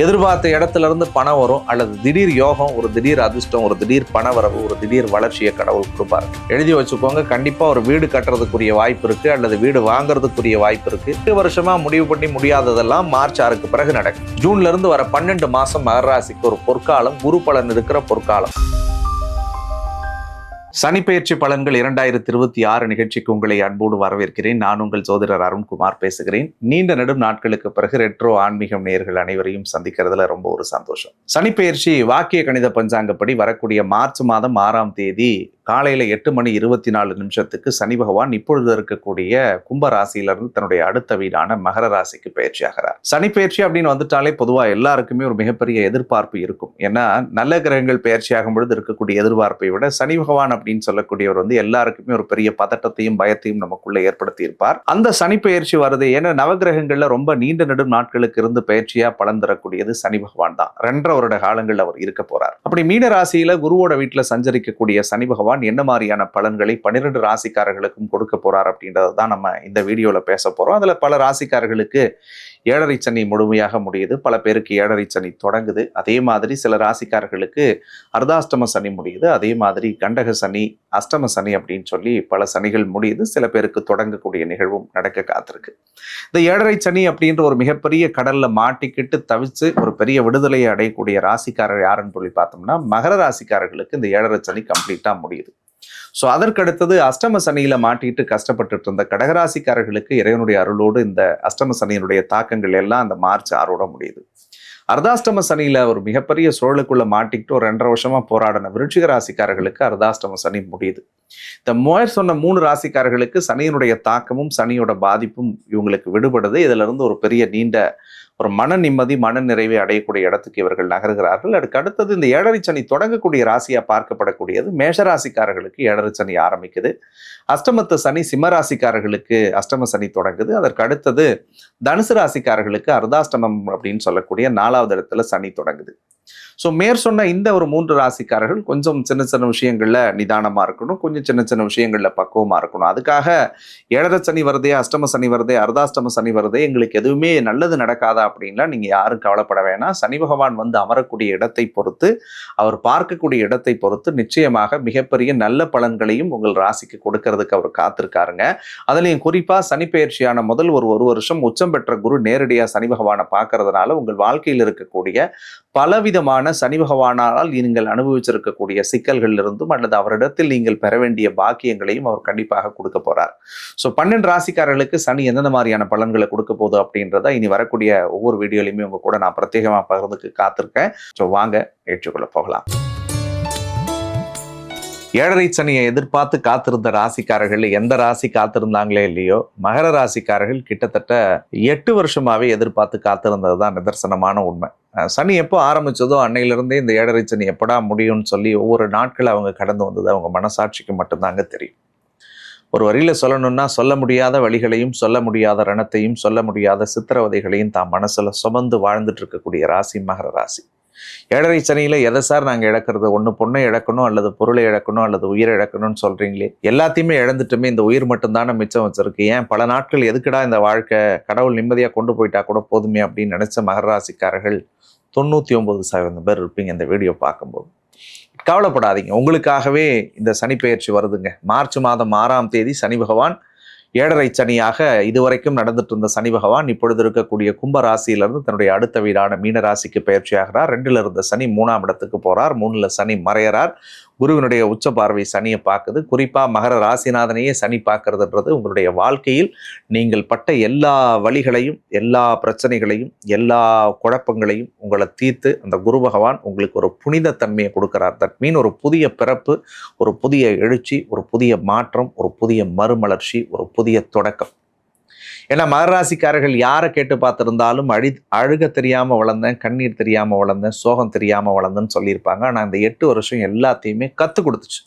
எதிர்பார்த்த இடத்துல இருந்து பணம் வரும், அல்லது திடீர் யோகம், ஒரு திடீர் அதிர்ஷ்டம், ஒரு திடீர் பண வரவு, ஒரு திடீர் வளர்ச்சியை கடவுள் கொடுப்பாரு. எழுதி வச்சுக்கோங்க, கண்டிப்பா ஒரு வீடு கட்டுறதுக்குரிய வாய்ப்பு இருக்கு, அல்லது வீடு வாங்குறதுக்குரிய வாய்ப்பு இருக்கு. 2 வருஷமா முடிவு பண்ணி முடியாததெல்லாம் மார்ச் 6க்கு பிறகு நடக்கும். ஜூன்ல இருந்து வர 12 மாசம் மகர ராசிக்கு ஒரு பொற்காலம், குரு பலன் இருக்கிற பொற்காலம். சனிப்பெயர்ச்சி பலன்கள் 2026 நிகழ்ச்சிக்கு உங்களை அன்போடு வரவேற்கிறேன். நான் உங்கள் ஜோதிடர் அருண்குமார் பேசுகிறேன். நீண்ட நெடும் நாட்களுக்கு பிறகு ரெட்ரோ ஆன்மீகம் நேயர்கள் அனைவரையும் சந்திக்கிறதுல ரொம்ப ஒரு சந்தோஷம். சனிப்பெயர்ச்சி வாக்கிய கணித பஞ்சாங்கப்படி வரக்கூடிய மார்ச் மாதம் 6ஆம் தேதி காலையில 8:24 சனி பகவான் இப்பொழுது இருக்கக்கூடிய கும்ப ராசியிலிருந்து தன்னுடைய அடுத்த வீடான மகர ராசிக்கு பயிற்சி ஆகிறார். சனி பயிற்சி அப்படின்னு வந்துட்டாலே பொதுவா எல்லாருக்குமே ஒரு மிகப்பெரிய எதிர்பார்ப்பு இருக்கும். ஏன்னா நல்ல கிரகங்கள் பயிற்சி ஆகும் பொழுது இருக்கக்கூடிய எதிர்பார்ப்பை விட சனி பகவான் அப்படின்னு சொல்லக்கூடியவர் எல்லாருக்குமே ஒரு பெரிய பதட்டத்தையும் பயத்தையும் நமக்குள்ள ஏற்படுத்தி இருப்பார். அந்த சனி பயிற்சி வருது. ஏன்னா நவகிரகங்கள்ல ரொம்ப நீண்ட நெடும் நாட்களுக்கு இருந்து பயிற்சியா பலன் தரக்கூடியது சனி பகவான் தான். 2.5 வருட காலங்கள் அவர் இருக்க போறார். அப்படி மீன ராசியில குருவோட வீட்டுல சஞ்சரிக்கக்கூடிய சனி பகவான் என்ன மாதிரியான பலன்களை 12 ராசிக்காரர்களுக்கும் கொடுக்க போறார் அப்படின்றத தான் நம்ம இந்த வீடியோல பேச போறோம். அதுல பல ராசிக்காரர்களுக்கு 7.5 சனி முழுமையாக முடியுது, பல பேருக்கு 7.5 சனி தொடங்குது. அதே மாதிரி சில ராசிக்காரர்களுக்கு அர்த்தாஷ்டம சனி முடியுது, அதே மாதிரி கண்டக சனி, அஷ்டம சனி அப்படின்னு சொல்லி பல சனிகள் முடியுது. சில பேருக்கு தொடங்கக்கூடிய நிகழ்வும் நடக்க காத்திருக்கு. இந்த 7.5 சனி அப்படின்ற ஒரு மிகப்பெரிய கடல்ல மாட்டிக்கிட்டு தவிச்சு ஒரு பெரிய விடுதலையை அடையக்கூடிய ராசிக்காரர் யாருன்னு சொல்லி பார்த்தோம்னா மகர ராசிக்காரர்களுக்கு இந்த 7.5 சனி கம்ப்ளீட்டா முடியுது. ஸோ அதற்கடுத்தது அஷ்டம சனியில மாட்டிட்டு கஷ்டப்பட்டுட்டு இருந்த கடகராசிக்காரர்களுக்கு இறைவனுடைய அருளோடு இந்த அஷ்டம சனியினுடைய தாக்கங்கள் எல்லாம் அந்த மார்ச் 6ஓட முடியுது. அர்த்தாஷ்டம சனியில ஒரு மிகப்பெரிய சூழலுக்குள்ள மாட்டிக்கிட்டு ஒரு 2.5 வருஷமா போராடின விருச்சிக ராசிக்காரர்களுக்கு அர்த்தாஷ்டம சனி முடியுது. இந்த சொன்ன 3 ராசிக்காரர்களுக்கு சனியினுடைய தாக்கமும் சனியோட பாதிப்பும் இவங்களுக்கு விடுபடுது. இதுல இருந்து ஒரு பெரிய நீண்ட ஒரு மன நிம்மதி, மன நிறைவை அடையக்கூடிய இடத்துக்கு இவர்கள் நகர்கிறார்கள். அதுக்கு அடுத்தது இந்த 7.5 சனி தொடங்கக்கூடிய ராசியா பார்க்கப்படக்கூடியது மேஷராசிக்காரர்களுக்கு 7.5 சனி ஆரம்பிக்குது. அஷ்டமத்து சனி சிம்மராசிக்காரர்களுக்கு அஷ்டம சனி தொடங்குது. அதற்கு அடுத்தது தனுசு ராசிக்காரர்களுக்கு அர்த்தாஷ்டமம் அப்படின்னு சொல்லக்கூடிய 4வது இடத்துல சனி தொடங்குது. ஸோ சொன்ன இந்த ஒரு 3 ராசிக்காரர்கள் கொஞ்சம் சின்ன சின்ன விஷயங்கள்ல நிதானமா இருக்கணும், கொஞ்சம் சின்ன சின்ன விஷயங்கள்ல பக்குவமா இருக்கணும். அதுக்காக 7.5 சனி வருதே, அஷ்டம சனி வருதே, அர்த்தாஷ்டம சனி வருதே, எங்களுக்கு எதுவுமே நல்லது நடக்காதா அப்படின்லாம் நீங்க யாரும் கவலைப்பட வேணாம். சனி பகவான் அமரக்கூடிய இடத்தை பொறுத்து, அவர் பார்க்கக்கூடிய இடத்தை பொறுத்து நிச்சயமாக மிகப்பெரிய நல்ல பலன்களையும் உங்கள் ராசிக்கு கொடுக்கறதுக்கு அவர் காத்திருக்காருங்க. அதுலயும் குறிப்பா சனி பெயர்ச்சியான முதல் ஒரு வருஷம் உச்சம் பெற்ற குரு நேரடியா சனி பகவானை பார்க்கறதுனால உங்கள் வாழ்க்கையில் இருக்கக்கூடிய பலவிதமான சனி பகவானால் நீங்கள் அனுபவிச்சிருக்கக்கூடிய சிக்கல்கள் இருந்தும் அல்லது அவரிடத்தில் நீங்கள் பெற வேண்டிய பாக்கியங்களையும் அவர் கண்டிப்பாக கொடுக்க போறார். ஸோ 12 ராசிக்காரர்களுக்கு சனி எந்தெந்த மாதிரியான பலன்களை கொடுக்க போகுது அப்படின்றத இனி வரக்கூடிய ஒவ்வொரு வீடியோலையுமே உங்க கூட நான் பிரத்யேகமா பகிர்ந்துக்கு காத்திருக்கேன். ஸோ வாங்க ஏற்றுக்கொள்ள போகலாம். 7.5 சனியை எதிர்பார்த்து காத்திருந்த ராசிக்காரர்கள் எந்த ராசி காத்திருந்தாங்களே இல்லையோ, மகர ராசிக்காரர்கள் கிட்டத்தட்ட 8 வருஷமாவே எதிர்பார்த்து காத்திருந்தது தான் நிதர்சனமான உண்மை. சனி எப்போ ஆரம்பிச்சதோ அன்னையிலிருந்தே இந்த 7.5 சனி எப்படா முடியும்னு சொல்லி ஒவ்வொரு நாட்கள் அவங்க கடந்து வந்தது அவங்க மனசாட்சிக்கு மட்டும்தாங்க தெரியும். ஒரு வரியில சொல்லணும்னா சொல்ல முடியாத வழிகளையும் சொல்ல முடியாத ரணத்தையும் சொல்ல முடியாத சித்திரவதைகளையும் தான் மனசுல சுமந்து வாழ்ந்துட்டு இருக்கக்கூடிய ராசி மகர ராசி. 7.5 சனியில எதை சார் நாங்கள் இழக்கிறது? ஒன்று பொண்ணை இழக்கணும், அல்லது பொருளை இழக்கணும், அல்லது உயிரை இழக்கணும்னு சொல்றீங்களே, எல்லாத்தையுமே இழந்துட்டுமே இந்த உயிர் மட்டும்தானே மிச்சம் வச்சிருக்கு. ஏன் பல நாட்கள் எதுக்குடா இந்த வாழ்க்கை, கடவுள் நிம்மதியா கொண்டு போயிட்டா கூட போதுமே அப்படின்னு நினைச்ச மகர ராசிக்காரர்கள் 99% பேர் இருப்பீங்க இந்த வீடியோ பார்க்கும்போது. கவலைப்படாதீங்க, உங்களுக்காகவே இந்த சனி பெயர்ச்சி வருதுங்க. மார்ச் மாதம் 6ஆம் தேதி சனி பகவான் 7.5 சனியாக இதுவரைக்கும் நடந்துட்டு இருந்த சனி பகவான் இப்பொழுது இருக்கக்கூடிய கும்ப ராசியிலிருந்து தன்னுடைய அடுத்த வீடான மீன ராசிக்கு பயிற்சி ஆகிறார். 2ல் இருந்த சனி 3ஆம் இடத்துக்கு போறார். 3ல் சனி மறையறார். குருவினுடைய உச்ச பார்வை சனியை பார்க்குது. குறிப்பா மகர ராசிநாதனையே சனி பார்க்கறதுன்றது உங்களுடைய வாழ்க்கையில் நீங்கள் பட்ட எல்லா வழிகளையும், எல்லா பிரச்சனைகளையும், எல்லா குழப்பங்களையும் உங்களை தீர்த்து அந்த குரு பகவான் உங்களுக்கு ஒரு புனித தன்மையை கொடுக்கிறார். தட் மீன் ஒரு புதிய பிறப்பு, ஒரு புதிய எழுச்சி, ஒரு புதிய மாற்றம், ஒரு புதிய மறுமலர்ச்சி, ஒரு புதிய தொடக்கம். ஏன்னா மகர ராசிக்காரர்கள் யாரை கேட்டு பார்த்திருந்தாலும் அழுக தெரியாம வளர்ந்தேன், கண்ணீர் தெரியாம வளர்ந்தேன், சோகம் தெரியாம வளர்ந்தேன்னு சொல்லியிருப்பாங்க. ஆனா இந்த 8 வருஷம் எல்லாத்தையுமே கத்து கொடுத்துச்சு.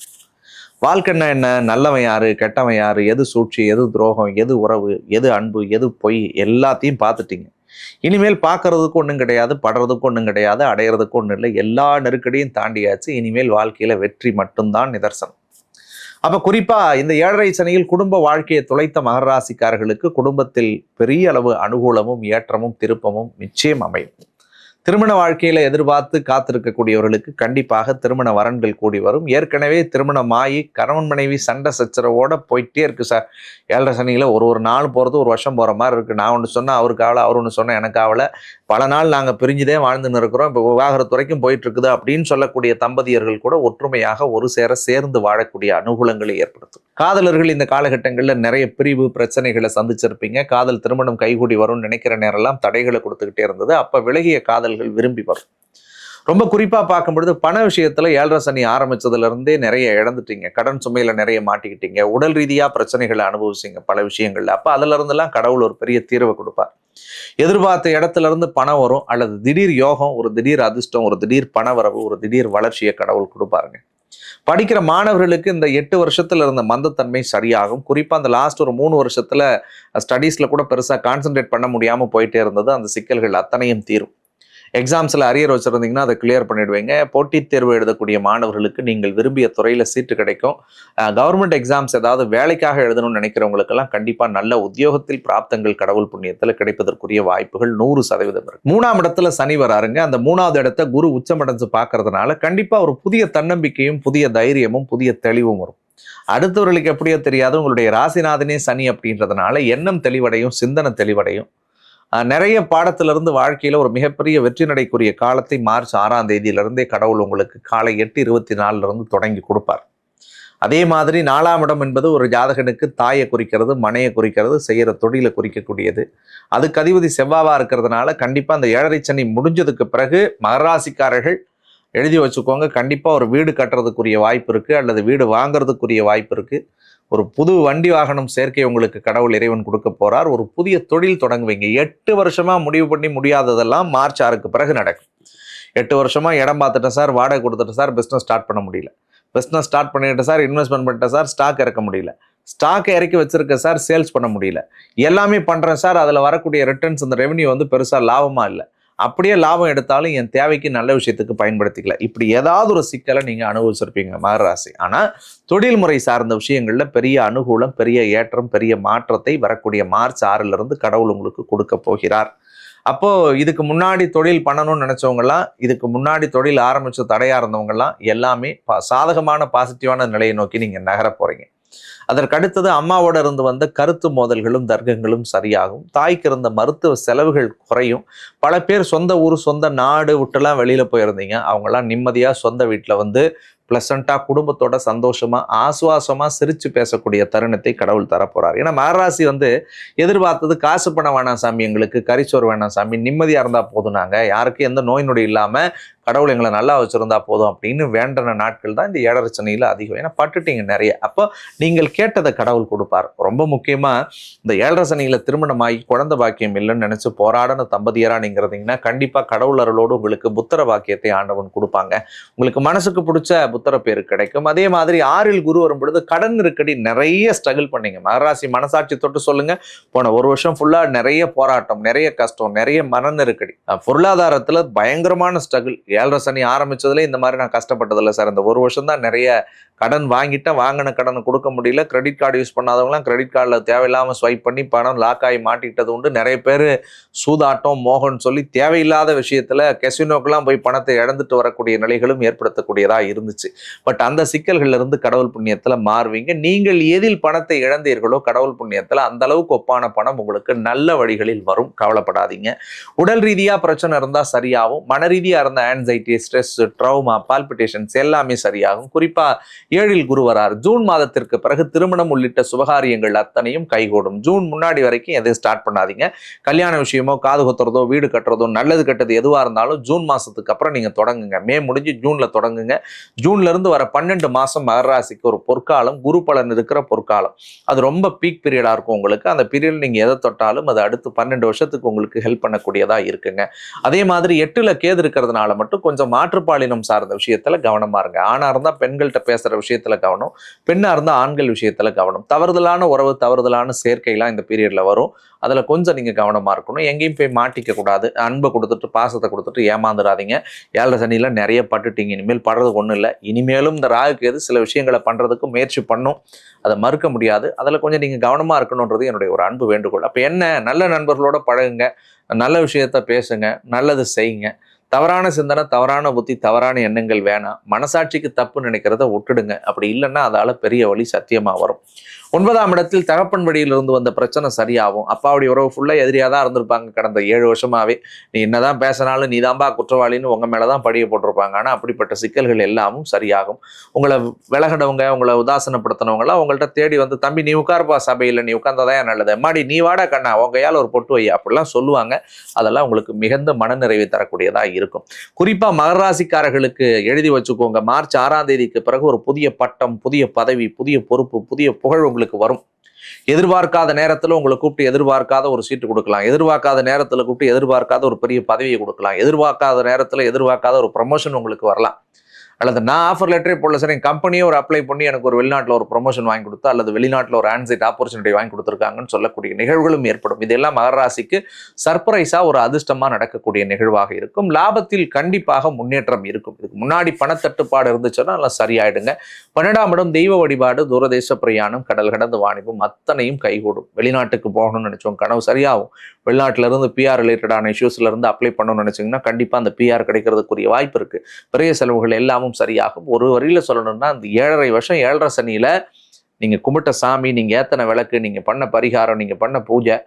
வாழ்க்கைன்னா என்ன, நல்லவன் யாரு, கெட்டவன் யாரு, எது சூழ்ச்சி, எது துரோகம், எது உறவு, எது அன்பு, எது பொய், எல்லாத்தையும் பார்த்துட்டீங்க. இனிமேல் பார்க்கறதுக்கு ஒன்றும் கிடையாது, படுறதுக்கு ஒன்றும் கிடையாது, அடையிறதுக்கு ஒன்றும் இல்லை. எல்லா நெருக்கடியும் தாண்டியாச்சு. இனிமேல் வாழ்க்கையில வெற்றி மட்டும்தான் நிதர்சனம். அப்ப குறிப்பா இந்த 7.5 சனியில் குடும்ப வாழ்க்கையை துளைத்த மகர ராசிக்காரர்களுக்கு குடும்பத்தில் பெரிய அளவு அனுகூலமும் ஏற்றமும் திருப்பமும் நிச்சயம் அமையும். திருமண வாழ்க்கையில எதிர்பார்த்து காத்திருக்கக்கூடியவர்களுக்கு கண்டிப்பாக திருமண வரன்கள் கூடி வரும். ஏற்கனவே திருமணமாகி கணவன் மனைவி சண்டை சச்சரவோட போயிட்டே இருக்கு சார். 7.5 சனியில ஒரு நாள் போறது 1 வருஷம் போற மாதிரி இருக்கு. நான் ஒன்று சொன்னா அவருக்கு ஆகல, அவர் ஒன்று சொன்னா எனக்கு ஆகல. பல நாள் நாங்க பிரிஞ்சுதே வாழ்ந்துன்னு இருக்கிறோம். இப்போ விவாகரத்து வரைக்கும் போயிட்டு இருக்குது அப்படின்னு சொல்லக்கூடிய தம்பதியர்கள் கூட ஒற்றுமையாக ஒரு சேர சேர்ந்து வாழக்கூடிய அனுகூலங்களை ஏற்படுத்தும். காதலர்கள் இந்த காலகட்டங்களில் நிறைய பிரிவு பிரச்சனைகளை சந்திச்சிருப்பீங்க. காதல் திருமணம் கைகூடி வரும்னு நினைக்கிற நேரம்லாம் தடைகளை கொடுத்துக்கிட்டே இருந்தது. அப்ப விலகிய காதல்கள் விரும்பி வரும். ரொம்ப குறிப்பா பார்க்கும்பொழுது பண விஷயத்துல 7.5 சனி ஆரம்பிச்சதுல இருந்தே நிறைய இழந்துட்டீங்க. கடன் சுமையில நிறைய மாட்டிக்கிட்டீங்க. உடல் ரீதியா பிரச்சனைகளை அனுபவிச்சிங்க பல விஷயங்கள்ல. அப்ப அதுல இருந்தெல்லாம் கடவுள் ஒரு பெரிய தீர்வை கொடுப்பார். எதிர்பார்த்த இடத்துல இருந்து பணம் வரும், அல்லது திடீர் யோகம், ஒரு திடீர் அதிர்ஷ்டம், ஒரு திடீர் பண வரவு, ஒரு திடீர் வளர்ச்சியை கடவுள் கொடுப்பாருங்க. படிக்கிற மாணவர்களுக்கு இந்த 8 வருஷத்துல இருந்த மந்தத்தன்மை சரியாகும். குறிப்பா அந்த லாஸ்ட் ஒரு 3 வருஷத்துல ஸ்டடீஸ்ல கூட பெருசா கான்சென்ட்ரேட் பண்ண முடியாம போயிட்டே இருந்தது. அந்த சிக்கல்கள் அத்தனையும் தீரும். எக்ஸாம்ஸில் அரியர் வச்சுருந்தீங்கன்னா அதை கிளியர் பண்ணிடுவீங்க. போட்டித் தேர்வு எழுதக்கூடிய மாணவர்களுக்கு நீங்கள் விரும்பிய துறையில் சீட்டு கிடைக்கும். கவர்மெண்ட் எக்ஸாம்ஸ் ஏதாவது வேலைக்காக எழுதணும்னு நினைக்கிறவங்களுக்கெல்லாம் கண்டிப்பாக நல்ல உத்தியோகத்தில் பிராப்தங்கள் கடவுள் புண்ணியத்தில் கிடைப்பதற்குரிய வாய்ப்புகள் 100% இருக்கு. 3ஆம் இடத்துல சனி வராருங்க. அந்த 3வது இடத்தை குரு உச்சமடைஞ்சு பார்க்கறதுனால கண்டிப்பாக ஒரு புதிய தன்னம்பிக்கையும் புதிய தைரியமும் புதிய தெளிவும் வரும். அடுத்தவர்களுக்கு எப்படியோ தெரியாது, உங்களுடைய ராசிநாதனே சனி அப்படின்றதுனால எண்ணம் தெளிவடையும், சிந்தனை தெளிவடையும். நிறைய பாடத்திலிருந்து வாழ்க்கையில ஒரு மிகப்பெரிய வெற்றி நடைக்குரிய காலத்தை மார்ச் 6ஆம் தேதியிலிருந்தே கடவுள் உங்களுக்கு காலை 8:24 தொடங்கி கொடுப்பார். அதே மாதிரி 4ஆம் இடம் என்பது ஒரு ஜாதகனுக்கு தாயை குறிக்கிறது, மனையை குறிக்கிறது, செய்யற தொழிலை குறிக்கக்கூடியது. அதுக்கு அதிபதி செவ்வாவா இருக்கிறதுனால கண்டிப்பா அந்த 7.5 சனி முடிஞ்சதுக்கு பிறகு மகராசிக்காரர்கள் எழுதி வச்சுக்கோங்க, கண்டிப்பா ஒரு வீடு கட்டுறதுக்குரிய வாய்ப்பு இருக்கு, அல்லது வீடு வாங்குறதுக்குரிய வாய்ப்பு இருக்கு. ஒரு புது வண்டி வாகனம் சேர்க்கை உங்களுக்கு கடவுள் இறைவன் கொடுக்க போறார். ஒரு புதிய தொழில் தொடங்குவீங்க. 8 வருஷமா முடிவு பண்ணி முடியாததெல்லாம் மார்ச் 6க்கு பிறகு நடக்கும். 8 வருஷமா இடம் பார்த்துட்டேன் சார், வாடகை கொடுத்துட்டேன் சார், பிஸ்னஸ் ஸ்டார்ட் பண்ண முடியல. பிஸ்னஸ் ஸ்டார்ட் பண்ணிட்டேன் சார், இன்வெஸ்ட்மெண்ட் பண்ணிட்டேன் சார், ஸ்டாக் இறக்க முடியல. ஸ்டாக்கை இறக்கி வச்சிருக்க சார், சேல்ஸ் பண்ண முடியல. எல்லாமே பண்றேன் சார், அதுல வரக்கூடிய ரிட்டர்ன்ஸ், இந்த ரெவன்யூ பெருசா லாபமா இல்லை. அப்படியே லாபம் எடுத்தாலும் என் தேவைக்கு நல்ல விஷயத்துக்கு பயன்படுத்திக்கல. இப்படி ஏதாவது ஒரு சிக்கலை நீங்க அனுபவிச்சிருப்பீங்க மகராசி. ஆனா தொழில் முறை சார்ந்த விஷயங்கள்ல பெரிய அனுகூலம், பெரிய ஏற்றம், பெரிய மாற்றத்தை வரக்கூடிய மார்ச் 6 கடவுள் உங்களுக்கு கொடுக்க போகிறார். அப்போ இதுக்கு முன்னாடி தொழில் பண்ணணும்னு நினைச்சவங்கலாம், இதுக்கு முன்னாடி தொழில் ஆரம்பிச்சு தடையா இருந்தவங்கலாம் எல்லாமே சாதகமான பாசிட்டிவான நிலையை நோக்கி நீங்க நகர போறீங்க. அதற்கடுத்தது அம்மாவோட இருந்து வந்த கருத்து மோதல்களும் தர்க்கங்களும் சரியாகும். தாய்க்கு இருந்த மருத்துவ செலவுகள் குறையும். பல பேர் சொந்த ஊர் சொந்த நாடு விட்டுலாம் வெளியில போயிருந்தீங்க, அவங்கெல்லாம் நிம்மதியா சொந்த வீட்டில் பிளசண்டா குடும்பத்தோட சந்தோஷமா ஆசுவாசமா சிரிச்சு பேசக்கூடிய தருணத்தை கடவுள் தரப்போறார். ஏன்னா மகராசி எதிர்பார்த்தது காசு பணம் வேணாம் சாமி, எங்களுக்கு கரிச்சோறு வேணாம் சாமி, நிம்மதியா இருந்தா போதும், நாங்க யாருக்கும் எந்த நோய் நொடி இல்லாம கடவுள் எங்களை நல்லா வச்சிருந்தா போதும் அப்படின்னு வேண்டின நாட்கள் தான் இந்த 7.5 சனியில அதிகம். ஏன்னா பட்டுட்டீங்க நிறைய. அப்போ நீங்கள் கேட்டதை கடவுள் கொடுப்பார். ரொம்ப முக்கியமா இந்த 7.5 சனியில திருமணமாகி குழந்தை பாக்கியம் இல்லைன்னு நினைச்சு போராடின தம்பதியரா நீங்க இருந்தீங்கன்னா கண்டிப்பா கடவுள் அருளோடு உங்களுக்கு புத்திர பாக்கியத்தை ஆண்டவன் கொடுப்பாங்க. உங்களுக்கு மனசுக்கு பிடிச்ச புத்திர பேரு கிடைக்கும். அதே மாதிரி 6இல் குரு வரும் பொழுது கடன் நெருக்கடி நிறைய ஸ்ட்ரகிள் பண்ணீங்க. மகராசி மனசாட்சி தொட்டு சொல்லுங்க, போன 1 வருஷம் ஃபுல்லா நிறைய போராட்டம், நிறைய கஷ்டம், நிறைய மன நெருக்கடி, பொருளாதாரத்துல பயங்கரமான ஸ்ட்ரகிள். 7.5 சனி ஆரம்பிச்சதுல இந்த மாதிரி நான் கஷ்டப்பட்டதில்லை சார். இந்த 1 வருஷம் தான் நிறைய கடன் வாங்கிட்டேன், வாங்கின கடனை கொடுக்க முடியல. கிரெடிட் கார்டு யூஸ் பண்ணாதவங்களாம் கிரெடிட் கார்டில் தேவையில்லாமல் ஸ்வைப் பண்ணி பணம் லாக் ஆகி மாட்டிக்கிட்டது உண்டு. நிறைய பேர் சூதாட்டம் மோகன் சொல்லி தேவையில்லாத விஷயத்துல கெசினோக்கெல்லாம் போய் பணத்தை இழந்துட்டு வரக்கூடிய நிலைகளும் ஏற்படுத்தக்கூடியதாக இருந்துச்சு. பட் அந்த சிக்கல்கள்ல இருந்து கடவுள் புண்ணியத்துல மாறுவீங்க. நீங்கள் எதில் பணத்தை இழந்தீர்களோ கடவுள் புண்ணியத்துல அந்த அளவுக்கு ஒப்பான பணம் உங்களுக்கு நல்ல வழிகளில் வரும். கவலைப்படாதீங்க. உடல் ரீதியா பிரச்சனை இருந்தா சரியாகும். மன ரீதியா இருந்த ஆன்சைட்டி, ஸ்ட்ரெஸ், ட்ரௌமா, பால்பிட்டேஷன்ஸ் எல்லாமே சரியாகும். குறிப்பா 7இல் குரு வரார். ஜூன் மாதத்திற்கு பிறகு திருமணம் உள்ளிட்ட சுபகாரியங்கள் அத்தனையும் கைகூடும். ஜூன் முன்னாடி வரைக்கும் எதையும் ஸ்டார்ட் பண்ணாதீங்க. கல்யாண விஷயமோ, காது குத்துறதோ, வீடு கட்டுறதோ, நல்லது கெட்டது எதுவா இருந்தாலும் ஜூன் மாசத்துக்கு அப்புறம் நீங்க தொடங்குங்க. மே முடிஞ்சு ஜூன்ல தொடங்குங்க. ஜூன்ல இருந்து வர 12 மாசம் மகராசிக்கு ஒரு பொற்காலம், குரு பலன் இருக்கிற பொற்காலம். அது ரொம்ப பீக் பீரியடா இருக்கும் உங்களுக்கு. அந்த பீரியட் நீங்க எதை தொட்டாலும் அது அடுத்து 12 வருஷத்துக்கு உங்களுக்கு ஹெல்ப் பண்ணக்கூடியதா இருக்குங்க. அதே மாதிரி 8ல் கேது இருக்கிறதுனால மட்டும் கொஞ்சம் மாற்றுப்பாலினம் சார்ந்த விஷயத்துல கவனமா இருங்க. ஆணா இருந்தா பெண்கள்கிட்ட பேசுற விஷயத்துல கவனம், பெண்ணா இருந்தா ஆண்கள் விஷயத்துல கவனம். தவறுதலான உறவு, தவறுதலான சேர்க்கைலாம் இந்த பீரியட்ல வரும். அதுல கொஞ்சம் நீங்க கவனமா இருக்கணும். எங்கேயும் போய் மாட்டிக்க கூடாது. அன்பை கொடுத்துட்டு பாசத்தை கொடுத்துட்டு ஏமாந்துடாதீங்க. 7.5 சனியில நிறைய பட்டுட்டீங்க. இனிமேல் படுறதுக்கு ஒன்றும் இல்லை. இனிமேலும் இந்த ராகுக்கு எது சில விஷயங்களை பண்றதுக்கு முயற்சி பண்ணும். அதை மறுக்க முடியாது. அதில் கொஞ்சம் நீங்க கவனமா இருக்கணுன்றது என்னுடைய ஒரு அன்பு வேண்டுகோள். அப்போ என்ன, நல்ல நண்பர்களோட பழகுங்க, நல்ல விஷயத்த பேசுங்க, நல்லது செய்யுங்க. தவறான சிந்தனை, தவறான புத்தி, தவறான எண்ணங்கள் வேணாம். மனசாட்சிக்கு தப்பு நினைக்கிறத விட்டுடுங்க. அப்படி இல்லைன்னா அதால பெரிய வழி சத்தியமா வரும். 9ஆம் இடத்தில் தகப்பன் வழியிலிருந்து வந்த பிரச்சனை சரியாகும். அப்பாவுடைய உறவு ஃபுல்லா எதிரியா தான் இருந்திருப்பாங்க கடந்த 7 வருஷமாவே. நீ என்னதான் பேசினாலும் நீ தான்பா குற்றவாளின்னு உங்க மேலதான் படிய போட்டிருப்பாங்க. ஆனா அப்படிப்பட்ட சிக்கல்கள் எல்லாமும் சரியாகும். உங்களை விலகினவங்க, உங்களை உதாசனப்படுத்தினவங்க எல்லாம் உங்கள்கிட்ட தேடி வந்து, தம்பி நீ உட்கார்ப்பா சபையில், நீ உட்கார்ந்தாதான் நல்லது, அம்மாடி நீ வாடா கண்ணா உன் கையால் ஒரு பொட்டு வை அப்படிலாம் சொல்லுவாங்க. அதெல்லாம் உங்களுக்கு மிகுந்த மனநிறைவை தரக்கூடியதா இருக்கும். குறிப்பா மகர ராசிக்காரர்களுக்கு எழுதி வச்சுக்கோங்க, மார்ச் 6ஆம் தேதிக்கு பிறகு ஒரு புதிய பட்டம், புதிய பதவி, புதிய பொறுப்பு, புதிய புகழ் உங்களுக்கு வரும். எதிர்பார்க்காத நேரத்துல உங்களை கூப்பிட்டு எதிர்பார்க்காத ஒரு சீட்டு கொடுக்கலாம். எதிர்பார்க்காத நேரத்துல கூப்பிட்டு எதிர்பார்க்காத ஒரு பெரிய பதவியை கொடுக்கலாம். எதிர்பார்க்காத நேரத்துல எதிர்பார்க்காத ஒரு ப்ரமோஷன் உங்களுக்கு வரலாம். அல்லது நான் ஆஃபர் லெட்டரே போடல சார், என் கம்பெனியே ஒரு அப்ளை பண்ணி எனக்கு ஒரு வெளிநாட்டில் ஒரு ப்ரொமோஷன் வாங்கி கொடுத்தா, அல்லது வெளிநாட்டில் ஒரு ஆன்சைட் ஆப்பர்ச்சுனிட்டி வாங்கி கொடுத்துருக்காங்கன்னு சொல்லக்கூடிய நிகழ்வுகளும் ஏற்படும். இதெல்லாம் மகர ராசிக்கு சர்ப்ரைஸா ஒரு அதிர்ஷ்டமா நடக்கக்கூடிய நிகழ்வாக இருக்கும். லாபத்தில் கண்டிப்பாக முன்னேற்றம் இருக்கும். இதுக்கு முன்னாடி பணத்தட்டுப்பாடு இருந்துச்சுன்னா நல்லா சரியாயிடுங்க. 12ஆம் இடம் தெய்வ வழிபாடு, தூரதேச பிரயாணம், கடல் கடந்த வாணிபம் அத்தனையும் கைகூடும். வெளிநாட்டுக்கு போகணும்னு நினைச்சோம் கனவு சரியாகும். வெளிநாட்டில இருந்து பிஆர் ரிலேட்டடான இஷ்யூஸ்ல இருந்து அப்ளை பண்ணணும்னு நினைச்சீங்கன்னா கண்டிப்பா அந்த பிஆர் கிடைக்கிறதுக்குரிய வாய்ப்பு இருக்கு. பெரிய செலவுகள் எல்லாமும் சரியாகும். ஒரு வரியில சொல்லணும்னா அந்த 7.5 வருஷம் 7.5 சனியில நீங்க கும்பிட்ட சாமி, நீங்க ஏத்தன விளக்கு, நீங்க பண்ண பரிகாரம், நீங்க பண்ண பூஜை,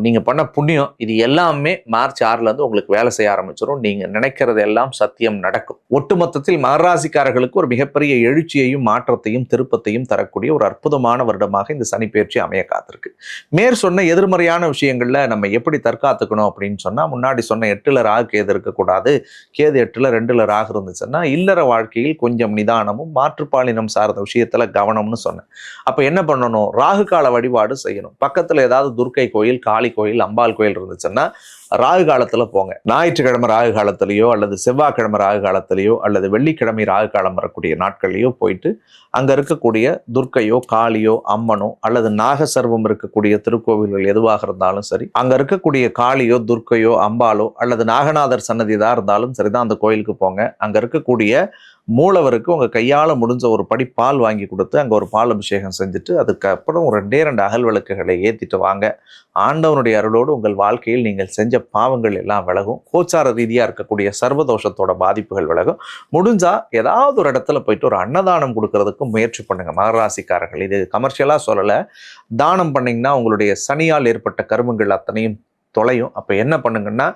நீங்க பண்ண புண்ணியம், இது எல்லாமே மார்ச் 6ல இருந்து உங்களுக்கு வேலை செய்ய ஆரம்பிச்சிடும். நீங்க நினைக்கிறது எல்லாம் சத்தியம் நடக்கும். ஒட்டுமொத்தத்தில் மகர ராசிக்காரர்களுக்கு ஒரு மிகப்பெரிய எழுச்சியையும் மாற்றத்தையும் திருப்பத்தையும் தரக்கூடிய ஒரு அற்புதமான வருடமாக இந்த சனி பெயர்ச்சி அமைய காத்திருக்கு. மேற் சொன்ன எதிர்மறையான விஷயங்கள்ல நம்ம எப்படி தற்காத்துக்கணும் அப்படின்னு சொன்னா, முன்னாடி சொன்ன 8ல ராகு கேது இருக்கக்கூடாது, கேது 8ல 2ல ராகு இருந்துச்சுன்னா இல்லற வாழ்க்கையில் கொஞ்சம் நிதானமும் மாற்றுப்பாலினம் சார்ந்த விஷயத்துல கவனம்னு சொன்னேன். அப்ப என்ன பண்ணணும்? ராகு கால வழிபாடு செய்யணும். பக்கத்துல ஏதாவது துர்க்கை கோயில், காளி கோயில், அம்பாள் கோயில் இருந்துச்சுன்னா ராகு காலத்துல போங்க. ஞாயிற்றுக்கிழமை ராகு காலத்திலேயோ அல்லது செவ்வாய்க்கிழமை ராகு காலத்திலேயோ அல்லது வெள்ளிக்கிழமை ராகு காலம் வரக்கூடிய நாட்கள்லையோ போயிட்டு அங்க இருக்கக்கூடிய துர்க்கையோ காளியோ அம்மனோ அல்லது நாகசர்வம் இருக்கக்கூடிய திருக்கோவில்கள் எதுவாக இருந்தாலும் சரி, அங்க இருக்கக்கூடிய காளியோ துர்க்கையோ அம்பாலோ அல்லது நாகநாதர் சன்னதிதான் இருந்தாலும் சரிதான், அந்த கோயிலுக்கு போங்க. அங்க இருக்கக்கூடிய மூலவருக்கு உங்க கையால முடிஞ்ச ஒரு படி பால் வாங்கி கொடுத்து அங்க ஒரு பால் அபிஷேகம் செஞ்சுட்டு அதுக்கப்புறம் ஒரு 2 அகல் விளக்குகளை ஏத்திட்டு வாங்க. ஆண்டவனுடைய அருளோடு உங்கள் வாழ்க்கையில் நீங்கள் செஞ்ச பாவங்கள் எல்லாம் விலகும். கோச்சார ரீதியா இருக்கக்கூடிய சர்வதோஷத்தோட பாதிப்புகள் விலகும். முடிஞ்சா ஏதாவது ஒரு இடத்துல போயிட்டு ஒரு அன்னதானம் கொடுக்கறதுக்கு முயற்சி பண்ணுங்க மகர ராசிக்காரர்கள். இது கமர்ஷியலா சொல்லல. தானம் பண்ணீங்கன்னா உங்களுடைய சனியால் ஏற்பட்ட கருமங்கள் அத்தனையும் தொலையும். அப்ப என்ன பண்ணுங்கன்னா,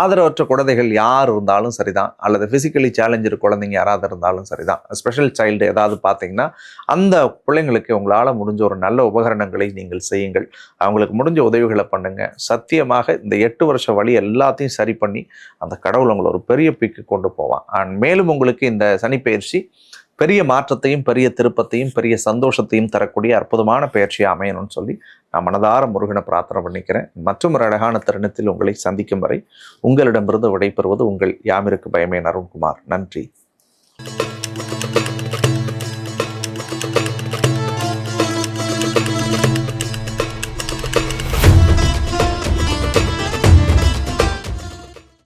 ஆதரவற்ற குழந்தைகள் யார் இருந்தாலும் சரிதான், அல்லது பிசிக்கலி சேலஞ்சர் குழந்தைங்க யாராவது இருந்தாலும் சரிதான், ஸ்பெஷல் சைல்டு ஏதாவது பார்த்தீங்கன்னா அந்த பிள்ளைங்களுக்கு உங்களால் முடிஞ்ச ஒரு நல்ல உபகரணங்களை நீங்கள் செய்யுங்கள். அவங்களுக்கு முடிஞ்ச உதவிகளை பண்ணுங்க. சத்தியமாக இந்த 8 வருஷ வழி எல்லாத்தையும் சரி பண்ணி அந்த கடவுள் உங்களை ஒரு பெரிய பீக்கு கொண்டு போவான். மேலும் உங்களுக்கு இந்த சனி பயிற்சி பெரிய மாற்றத்தையும் பெரிய திருப்பத்தையும் பெரிய சந்தோஷத்தையும் தரக்கூடிய அற்புதமான பயிற்சியாக அமையணும்னு சொல்லி நான் மனதார முருகனை பிரார்த்தனை பண்ணிக்கிறேன். மற்றும் ஒரு அழகான தருணத்தில் உங்களை சந்திக்கும் வரை உங்களிடமிருந்து விடைபெறுவது உங்கள் யாமிருக்கு பயமே அருண்குமார். நன்றி.